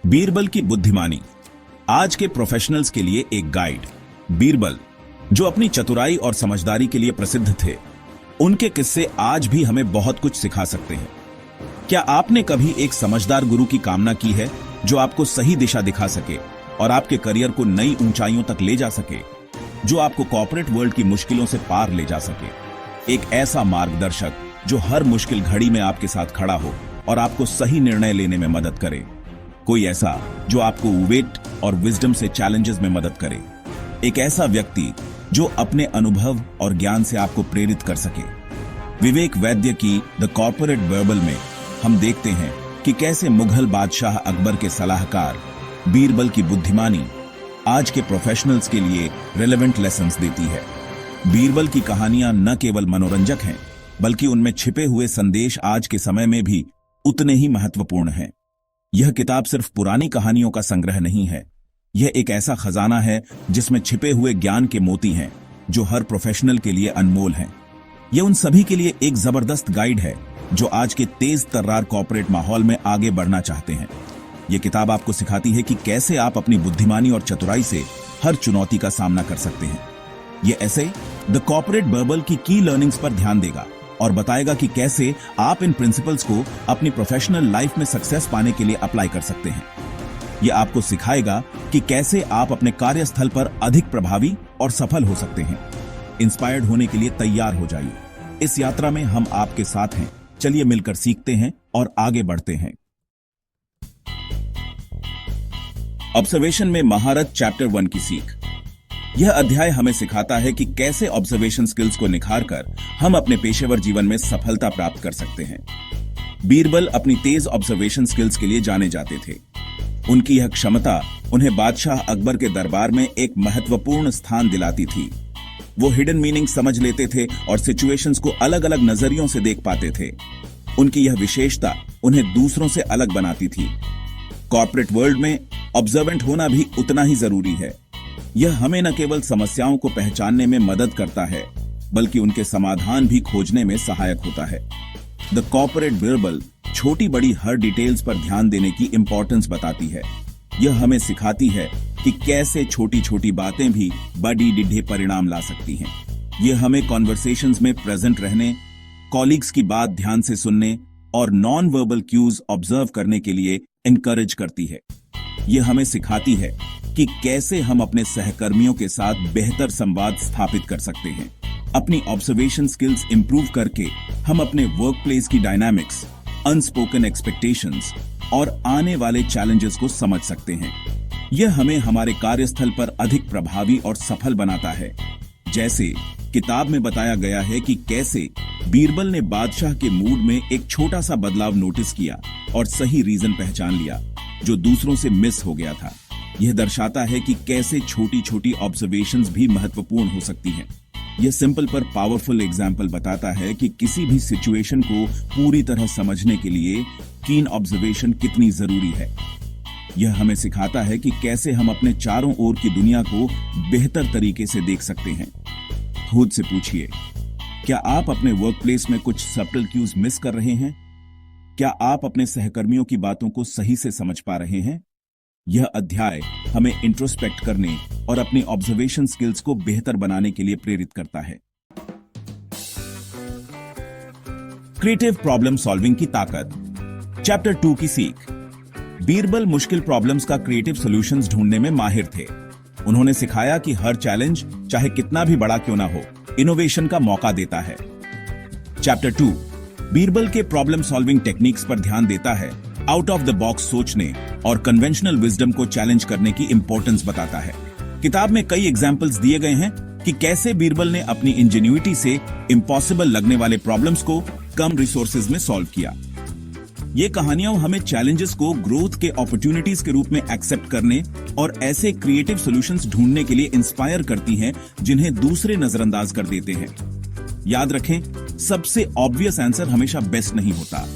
बीरबल की बुद्धिमानी, आज के प्रोफेशनल्स के लिए एक गाइड। बीरबल, जो अपनी चतुराई और समझदारी के लिए प्रसिद्ध थे, उनके किस्से आज भी हमें बहुत कुछ सिखा सकते हैं। क्या आपने कभी एक समझदार गुरु की कामना की है जो आपको सही दिशा दिखा सके और आपके करियर को नई ऊंचाइयों तक ले जा सके, जो आपको कॉर्पोरेट वर्ल्ड की मुश्किलों से पार ले जा सके? एक ऐसा मार्गदर्शक जो हर मुश्किल घड़ी में आपके साथ खड़ा हो और आपको सही निर्णय लेने में मदद करे। कोई ऐसा जो आपको वेट और विजडम से चैलेंजेस में मदद करे। एक ऐसा व्यक्ति जो अपने अनुभव और ज्ञान से आपको प्रेरित कर सके। विवेक वैद्य की द कॉर्पोरेट बाइबल में हम देखते हैं कि कैसे मुगल बादशाह अकबर के सलाहकार बीरबल की बुद्धिमानी आज के प्रोफेशनल्स के लिए रेलेवेंट लेसन्स देती है। बीरबल की कहानियां न केवल मनोरंजक हैं, बल्कि उनमें छिपे हुए संदेश आज के समय में भी उतने ही महत्वपूर्ण हैं। यह किताब सिर्फ पुरानी कहानियों का संग्रह नहीं है, यह एक ऐसा खजाना है जिसमें छिपे हुए ज्ञान के मोती हैं जो हर प्रोफेशनल के लिए अनमोल हैं। यह उन सभी के लिए एक जबरदस्त गाइड है जो आज के तेज तर्रार कॉर्पोरेट माहौल में आगे बढ़ना चाहते हैं। यह किताब आपको सिखाती है कि कैसे आप अपनी बुद्धिमानी और चतुराई से हर चुनौती का सामना कर सकते हैं। यह ऐसे द कॉर्पोरेट बाइबल की की लर्निंग्स पर ध्यान देगा और बताएगा कि कैसे आप इन प्रिंसिपल्स को अपनी प्रोफेशनल लाइफ में सक्सेस पाने के लिए अप्लाई कर सकते हैं। यह आपको सिखाएगा कि कैसे आप अपने कार्यस्थल पर अधिक प्रभावी और सफल हो सकते हैं। इंस्पायर्ड होने के लिए तैयार हो जाइए। इस यात्रा में हम आपके साथ हैं। चलिए मिलकर सीखते हैं और आगे बढ़ते हैं। ऑब्जर्वेशन में महारत चैप्टर 1 की सीख। यह अध्याय हमें सिखाता है कि कैसे ऑब्जर्वेशन स्किल्स को निखारकर हम अपने पेशेवर जीवन में सफलता प्राप्त कर सकते हैं। बीरबल अपनी तेज ऑब्जर्वेशन स्किल्स के लिए जाने जाते थे। उनकी यह क्षमता उन्हें बादशाह अकबर के दरबार में एक महत्वपूर्ण स्थान दिलाती थी। वो हिडन मीनिंग समझ लेते थे और सिचुएशंस को अलग अलग नजरियों से देख पाते थे। उनकी यह विशेषता उन्हें दूसरों से अलग बनाती थी। कॉर्पोरेट वर्ल्ड में ऑब्जर्वेंट होना भी उतना ही जरूरी है। यह हमें न केवल समस्याओं को पहचानने में मदद करता है, बल्कि उनके समाधान भी खोजने में सहायक होता है। द कॉर्पोरेट बाइबल छोटी बड़ी हर डिटेल्स पर ध्यान देने की इंपॉर्टेंस बताती है। यह हमें सिखाती है कि कैसे छोटी छोटी बातें भी बड़ी डिढे परिणाम ला सकती हैं। यह हमें कॉन्वर्सेशंस में प्रेजेंट रहने, कॉलीग्स की बात ध्यान से सुनने और नॉन वर्बल क्यूज ऑब्जर्व करने के लिए एनकरेज करती है। यह हमें सिखाती है कि कैसे हम अपने सहकर्मियों के साथ बेहतर संवाद स्थापित कर सकते हैं। अपनी ऑब्जर्वेशन स्किल्स इंप्रूव करके हम अपने वर्क प्लेस की डायनामिक्स, अनस्पोकन एक्सपेक्टेशंस और आने वाले चैलेंजेस को समझ सकते हैं। यह हमें हमारे कार्यस्थल पर अधिक प्रभावी और सफल बनाता है। जैसे किताब में बताया गया है कि कैसे बीरबल ने बादशाह के मूड में एक छोटा सा बदलाव नोटिस किया और सही रीजन पहचान लिया जो दूसरों से मिस हो गया था। यह दर्शाता है कि कैसे छोटी छोटी ऑब्जर्वेशंस भी महत्वपूर्ण हो सकती हैं। यह सिंपल पर पावरफुल एग्जाम्पल बताता है कि किसी भी सिचुएशन को पूरी तरह समझने के लिए कीन ऑब्जर्वेशन कितनी जरूरी है। यह हमें सिखाता है कि कैसे हम अपने चारों ओर की दुनिया को बेहतर तरीके से देख सकते हैं। खुद से पूछिए, क्या आप अपने वर्क प्लेस में कुछ सटल क्यूज मिस कर रहे हैं? क्या आप अपने सहकर्मियों की बातों को सही से समझ पा रहे हैं? यह अध्याय हमें इंट्रोस्पेक्ट करने और अपनी ऑब्जर्वेशन स्किल्स को बेहतर बनाने के लिए प्रेरित करता है। क्रिएटिव प्रॉब्लम सॉल्विंग की ताकत, चैप्टर 2 की सीख। बीरबल मुश्किल प्रॉब्लम्स का क्रिएटिव सॉल्यूशंस ढूंढने में माहिर थे। उन्होंने सिखाया कि हर चैलेंज, चाहे कितना भी बड़ा क्यों ना हो, इनोवेशन का मौका देता है। चैप्टर 2 बीरबल के प्रॉब्लम सॉल्विंग टेक्निक्स पर ध्यान देता है, आउट ऑफ द बॉक्स सोचने और कन्वेंशनल विजडम को चैलेंज करने की इंपॉर्टेंस बताता है। किताब में कई एग्जाम्पल्स दिए गए हैं कि कैसे बीरबल ने अपनी इंजेन्युइटी से इम्पॉसिबल लगने वाले प्रॉब्लम्स को कम रिसोर्सेज में सॉल्व किया। ये कहानियां हमें चैलेंजेस को ग्रोथ के अपॉर्चुनिटीज के रूप में एक्सेप्ट करने और ऐसे क्रिएटिव सॉल्यूशंस ढूंढने के लिए इंस्पायर करती हैं जिन्हें दूसरे नजरअंदाज कर देते हैं। याद रखें, सबसे ऑब्वियस आंसर हमेशा बेस्ट नहीं होता।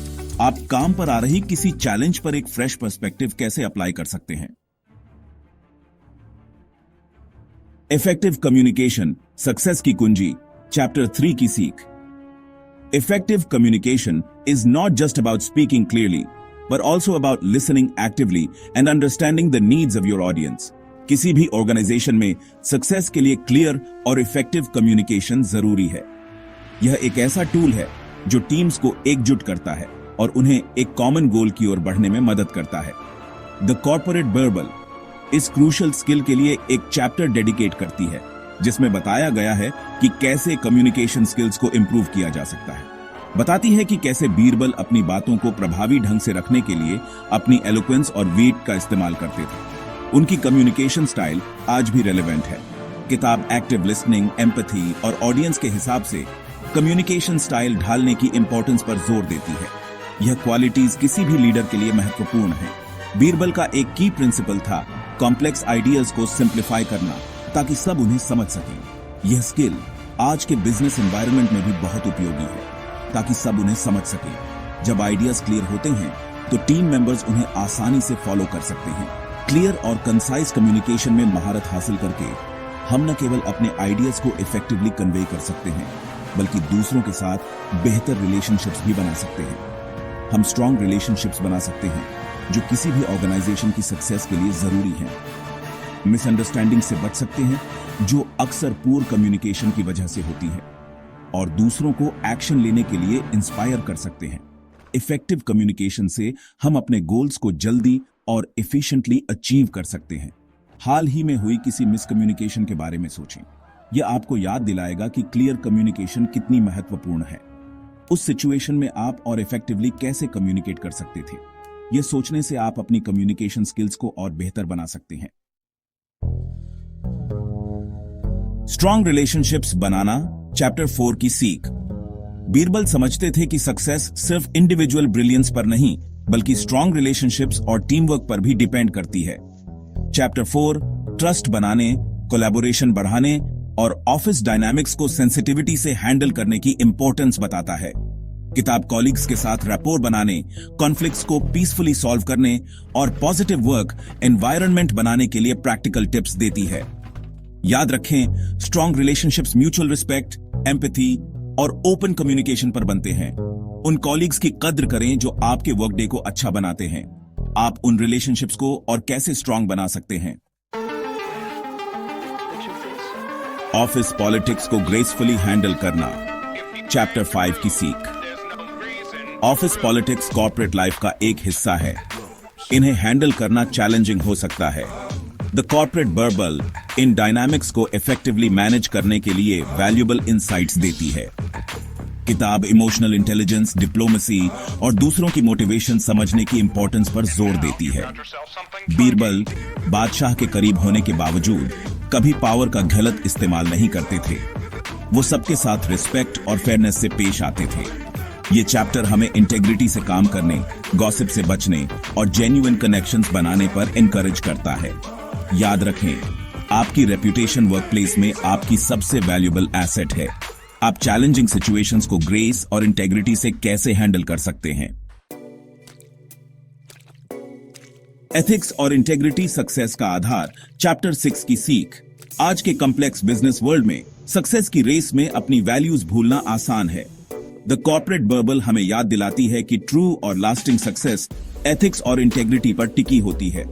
आप काम पर आ रही किसी चैलेंज पर एक फ्रेश पर्सपेक्टिव कैसे अप्लाई कर सकते हैं। इफेक्टिव कम्युनिकेशन सक्सेस की कुंजी, चैप्टर 3 की सीख। Effective communication is not just about speaking clearly, but also about listening actively and understanding the needs of your audience. किसी भी ऑर्गेनाइजेशन में सक्सेस के लिए क्लियर और इफेक्टिव कम्युनिकेशन जरूरी है। यह एक ऐसा टूल है जो टीम्स को एकजुट करता है और उन्हें एक कॉमन गोल की ओर बढ़ने में मदद करता है। द कॉर्पोरेट वर्बल इस क्रूशियल स्किल के लिए एक चैप्टर डेडिकेट करती है, जिसमें बताया गया है कि कैसे कम्युनिकेशन स्किल्स को इंप्रूव किया जा सकता है। बताती है कि कैसे बीरबल अपनी बातों को प्रभावी ढंग से रखने के लिए अपनी एलोक्वेंस और वेट का इस्तेमाल करते थे। उनकी कम्युनिकेशन स्टाइल आज भी रेलेवेंट है। किताब एक्टिव लिसनिंग, एम्पैथी और ऑडियंस के हिसाब से कम्युनिकेशन स्टाइल ढालने की इंपॉर्टेंस पर जोर देती है। यह क्वालिटीज किसी भी लीडर के लिए महत्वपूर्ण है। बीरबल का एक की प्रिंसिपल था कॉम्प्लेक्स आइडियाज को सिंप्लीफाई करना, ताकि सब उन्हें समझ सकें। यह स्किल आज के बिजनेस एनवायरनमेंट में भी बहुत उपयोगी है, ताकि सब उन्हें समझ सकें। जब आइडियाज क्लियर होते हैं तो टीम मेंबर्स उन्हें आसानी से फॉलो कर सकते हैं। क्लियर और कंसाइज कम्युनिकेशन में महारत हासिल करके हम न केवल अपने आइडियाज को इफेक्टिवली कन्वे कर सकते हैं, बल्कि दूसरों के साथ बेहतर रिलेशनशिप्स भी बना सकते हैं। हम स्ट्रॉन्ग रिलेशनशिप्स बना सकते हैं जो किसी भी ऑर्गेनाइजेशन की सक्सेस के लिए जरूरी हैं। मिसअंडरस्टैंडिंग से बच सकते हैं जो अक्सर पुअर कम्युनिकेशन की वजह से होती है, और दूसरों को एक्शन लेने के लिए इंस्पायर कर सकते हैं। इफेक्टिव कम्युनिकेशन से हम अपने गोल्स को जल्दी और एफिशिएंटली अचीव कर सकते हैं। हाल ही में हुई किसी मिसकम्युनिकेशन के बारे में सोचें। यह आपको याद दिलाएगा कि क्लियर कम्युनिकेशन कितनी महत्वपूर्ण है। उस सिचुएशन में आप और इफेक्टिवली कैसे कम्युनिकेट कर सकते थे। यह सोचने से आप अपनी कम्युनिकेशन स्किल्स को और बेहतर बना सकते हैं। स्ट्रॉन्ग रिलेशनशिप्स बनाना, चैप्टर 4 की सीख। बीरबल समझते थे कि सक्सेस सिर्फ इंडिविजुअल ब्रिलियंस पर नहीं, बल्कि स्ट्रॉन्ग रिलेशनशिप्स और टीम वर्क पर भी डिपेंड करती है। चैप्टर 4 ट्रस्ट बनाने, कोलैबोरेशन बढ़ाने और ऑफिस डायनामिक्स को सेंसिटिविटी से हैंडल करने की इंपॉर्टेंस बताता है। किताब कॉलीग्स के साथ रैपोर बनाने, कॉन्फ्लिक्ट्स को पीसफुली सॉल्व करने और पॉजिटिव वर्क एनवायरनमेंट बनाने के लिए प्रैक्टिकल टिप्स देती है। याद रखें, strong relationships mutual respect, empathy और ओपन कम्युनिकेशन पर बनते हैं। उन कॉलीग्स की कद्र करें जो आपके वर्क डे को अच्छा बनाते हैं। आप उन रिलेशनशिप्स को और कैसे स्ट्रॉन्ग बना सकते हैं। ऑफिस पॉलिटिक्स को ग्रेसफुली हैंडल करना, चैप्टर 5 की सीख। ऑफिस पॉलिटिक्स कॉर्पोरेट लाइफ का एक हिस्सा है। इन्हें हैंडल करना चैलेंजिंग हो सकता है। The corporate verbal in dynamics को इफेक्टिवली मैनेज करने के लिए वैल्यूएबल इंसाइट्स देती है। किताब इमोशनल इंटेलिजेंस, डिप्लोमेसी और दूसरों की मोटिवेशन समझने की इंपॉर्टेंस पर जोर देती है। बीरबल बादशाह के करीब होने के बावजूद कभी पावर का गलत इस्तेमाल नहीं करते थे। वो सबके साथ रिस्पेक्ट और फेयरनेस से पेश आते थे। ये चैप्टर हमें इंटेग्रिटी से काम करने, गॉसिप से बचने और जेन्युइन कनेक्शंस बनाने पर एनकरेज करता है। याद रखें, आपकी रेपुटेशन वर्कप्लेस में आपकी सबसे वैल्यूएबल एसेट है। आप चैलेंजिंग सिचुएशंस को ग्रेस और इंटेग्रिटी से कैसे हैंडल कर सकते हैं। एथिक्स और इंटेग्रिटी सक्सेस का आधार, चैप्टर 6 की सीख। आज के कॉम्प्लेक्स बिजनेस वर्ल्ड में सक्सेस की रेस में अपनी वैल्यूज भूलना आसान है। द कॉर्पोरेट वर्बल हमें याद दिलाती है कि ट्रू और लास्टिंग सक्सेस एथिक्स और इंटेग्रिटी पर टिकी होती है।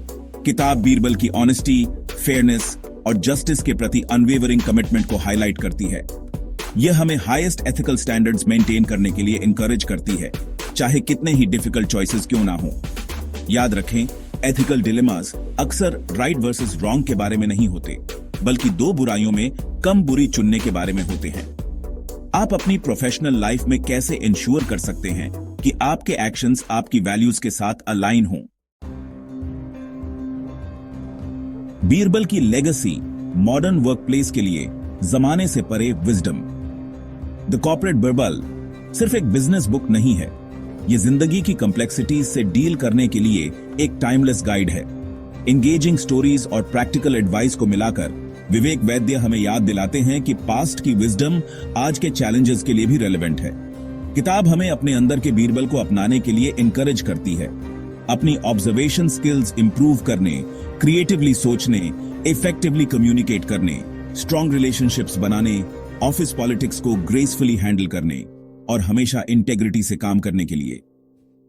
किताब बीरबल की ऑनेस्टी, फेयरनेस और जस्टिस के प्रति अनवेवरिंग कमिटमेंट को हाईलाइट करती है। यह हमें हाईएस्ट एथिकल स्टैंडर्ड्स मेंटेन करने के लिए इंकरेज करती है, चाहे कितने ही डिफिकल्ट चॉइसेस क्यों ना हो। याद रखें, एथिकल डिलेमास अक्सर राइट वर्सेस रॉन्ग के बारे में नहीं होते, बल्कि दो बुराइयों में कम बुरी चुनने के बारे में होते हैं। आप अपनी प्रोफेशनल लाइफ में कैसे इंश्योर कर सकते हैं कि आपके एक्शंस आपकी वैल्यूज के साथ अलाइन हों। बीरबल की लेगेसी मॉडर्न वर्कप्लेस के लिए जमाने से परे विजडम। द कॉर्पोरेट वर्बल सिर्फ एक बिजनेस बुक नहीं है, यह जिंदगी की कॉम्प्लेक्सिटीज से डील करने के लिए एक टाइमलेस गाइड है। एंगेजिंग स्टोरीज और प्रैक्टिकल एडवाइस को मिलाकर विवेक वैद्य हमें याद दिलाते हैं कि पास्ट की विजडम आज के चैलेंजेस के लिए भी रेलेवेंट है। किताब हमें अपने अंदर के बीरबल को अपनाने के लिए इंकरेज करती है। अपनी ऑब्जर्वेशन स्किल्स इंप्रूव करने, क्रिएटिवली सोचने, इफेक्टिवली कम्युनिकेट करने, स्ट्रॉन्ग रिलेशनशिप्स बनाने, ऑफिस पॉलिटिक्स को ग्रेसफुली हैंडल करने और हमेशा इंटेग्रिटी से काम करने के लिए।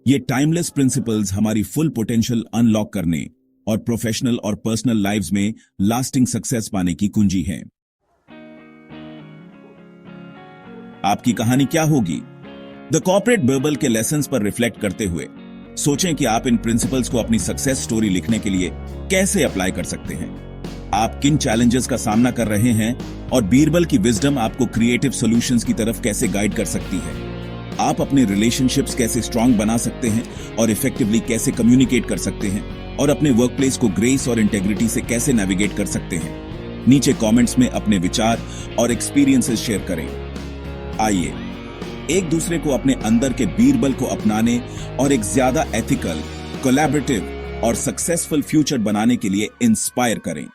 ये टाइमलेस प्रिंसिपल्स हमारी फुल पोटेंशियल अनलॉक करने और प्रोफेशनल और पर्सनल लाइव्स में लास्टिंग सक्सेस पाने की कुंजी हैं। आपकी कहानी क्या होगी? द कॉर्पोरेट बबल के लेसन्स पर रिफ्लेक्ट करते हुए सोचें कि आप इन प्रिंसिपल्स को अपनी सक्सेस स्टोरी लिखने के लिए कैसे अप्लाई कर सकते हैं। आप किन चैलेंजेस का सामना कर रहे हैं और बीरबल की विजडम आपको क्रिएटिव सॉल्यूशंस की तरफ कैसे गाइड कर सकती है। आप अपने रिलेशनशिप्स कैसे स्ट्रांग बना सकते हैं और इफेक्टिवली कैसे कम्युनिकेट कर सकते हैं और अपने वर्कप्लेस को ग्रेस और इंटेग्रिटी से कैसे नेविगेट कर सकते हैं। नीचे कमेंट्स में अपने विचार और एक्सपीरियंसेस शेयर करें। आइए एक दूसरे को अपने अंदर के बीरबल को अपनाने और एक ज्यादा एथिकल, कोलैबोरेटिव और सक्सेसफुल फ्यूचर बनाने के लिए इंस्पायर करें।